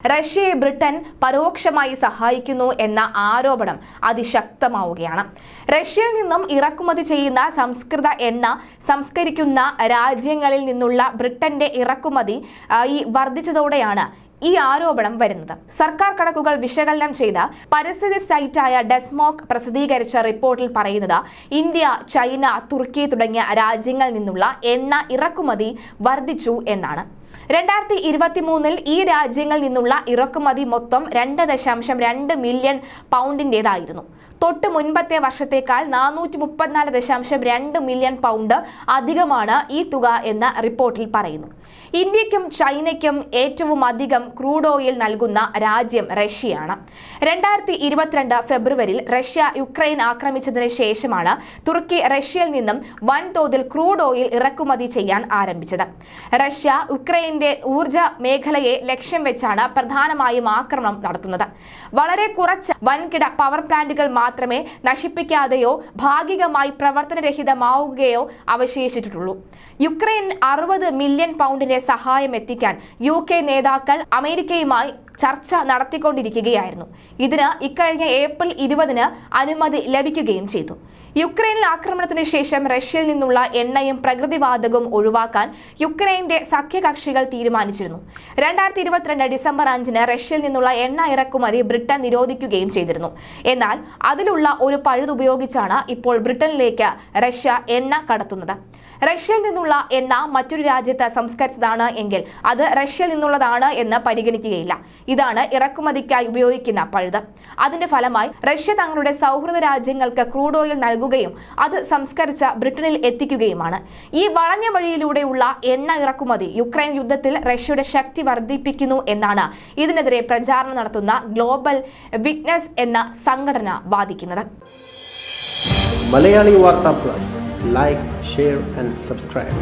റഷ്യയെ ബ്രിട്ടൻ പരോക്ഷമായി സഹായിക്കുന്നു എന്ന ആരോപണം അതിശക്തമാവുകയാണ്. റഷ്യയിൽ നിന്നും ഇറക്കുമതി ചെയ്യുന്ന സംസ്കൃത എണ്ണ സംസ്കരിക്കുന്ന രാജ്യങ്ങളിൽ നിന്നുള്ള ബ്രിട്ടന്റെ ഇറക്കുമതി വർദ്ധിച്ചതോടെയാണ് ഈ ആരോപണം വരുന്നത്. സർക്കാർ കണക്കുകൾ വിശകലനം ചെയ്ത പരിസ്ഥിതി സൈറ്റായ ഡെസ്മോക് പ്രസിദ്ധീകരിച്ച റിപ്പോർട്ടിൽ പറയുന്നത് ഇന്ത്യ, ചൈന, തുർക്കി തുടങ്ങിയ രാജ്യങ്ങളിൽ നിന്നുള്ള എണ്ണ ഇറക്കുമതി വർദ്ധിച്ചു എന്നാണ്. 2023 ഈ രാജ്യങ്ങളിൽ നിന്നുള്ള ഇറക്കുമതി മൊത്തം 2.2 മില്യൺ പൗണ്ടിൻ്റെതായിരുന്നു. തൊട്ട് മുൻപത്തെ വർഷത്തേക്കാൾ 434.2 മില്യൺ പൗണ്ട് അധികമാണ് ഈ തുക എന്ന് റിപ്പോർട്ടിൽ പറയുന്നു. ഇന്ത്യക്കും ചൈനയ്ക്കും ഏറ്റവും അധികം ക്രൂഡ് ഓയിൽ നൽകുന്ന രാജ്യം റഷ്യയാണ്. 2022 ഫെബ്രുവരിയിൽ റഷ്യ യുക്രൈൻ ആക്രമിച്ചതിന് ശേഷമാണ് തുർക്കി റഷ്യയിൽ നിന്നും വൻതോതിൽ ക്രൂഡ് ഓയിൽ ഇറക്കുമതി ചെയ്യാൻ ആരംഭിച്ചത്. റഷ്യ യുക്രൈന്റെ ഊർജ മേഖലയെ ലക്ഷ്യം വെച്ചാണ് പ്രധാനമായും ആക്രമണം നടത്തുന്നത്. വളരെ കുറച്ച് വൻകിട പവർ പ്ലാന്റുകൾ മാത്രമേ നശിപ്പിക്കാതെയോ ഭാഗികമായി പ്രവർത്തനരഹിതമാവുകയോ അവശേഷിച്ചിട്ടുള്ളൂ. യുക്രൈൻ 60 മില്യൺ പൗണ്ടിന്റെ സഹായം എത്തിക്കാൻ UK നേതാക്കൾ അമേരിക്കയുമായി ചർച്ച നടത്തിക്കൊണ്ടിരിക്കുകയായിരുന്നു. ഇതിന് ഇക്കഴിഞ്ഞ ഏപ്രിൽ 20 അനുമതി ലഭിക്കുകയും ചെയ്തു. യുക്രൈനിൽ ആക്രമണത്തിന് ശേഷം റഷ്യയിൽ നിന്നുള്ള എണ്ണയും പ്രകൃതിവാതകവും ഒഴിവാക്കാൻ യുക്രൈന്റെ സഖ്യകക്ഷികൾ തീരുമാനിച്ചിരുന്നു. 2022 ഡിസംബർ 5 റഷ്യയിൽ നിന്നുള്ള എണ്ണ ഇറക്കുമതി ബ്രിട്ടൻ നിരോധിക്കുകയും ചെയ്തിരുന്നു. എന്നാൽ അതിലുള്ള ഒരു പഴുതുപയോഗിച്ചാണ് ഇപ്പോൾ ബ്രിട്ടനിലേക്ക് റഷ്യ എണ്ണ കടത്തുന്നത്. റഷ്യയിൽ നിന്നുള്ള എണ്ണ മറ്റൊരു രാജ്യത്ത് സംസ്കരിച്ചതാണ് എങ്കിൽ അത് റഷ്യയിൽ നിന്നുള്ളതാണ് എന്ന് പരിഗണിക്കുകയില്ല. ഇതാണ് ഇറക്കുമതിക്കായി ഉപയോഗിക്കുന്ന പഴുത്. അതിന്റെ ഫലമായി റഷ്യ തങ്ങളുടെ സൗഹൃദ രാജ്യങ്ങൾക്ക് ക്രൂഡ് ഓയിൽ നൽകുകയും അത് സംസ്കരിച്ച ബ്രിട്ടനിൽ എത്തിക്കുകയുമാണ്. ഈ വളഞ്ഞ വഴിയിലൂടെയുള്ള എണ്ണ ഇറക്കുമതി യുക്രൈൻ യുദ്ധത്തിൽ റഷ്യയുടെ ശക്തി വർദ്ധിപ്പിക്കുന്നു എന്നാണ് ഇതിനെതിരെ പ്രചാരണം നടത്തുന്ന ഗ്ലോബൽ വിറ്റ്നസ് എന്ന സംഘടന വാദിക്കുന്നത്. മലയാളി വാർത്ത plus, like, share and subscribe.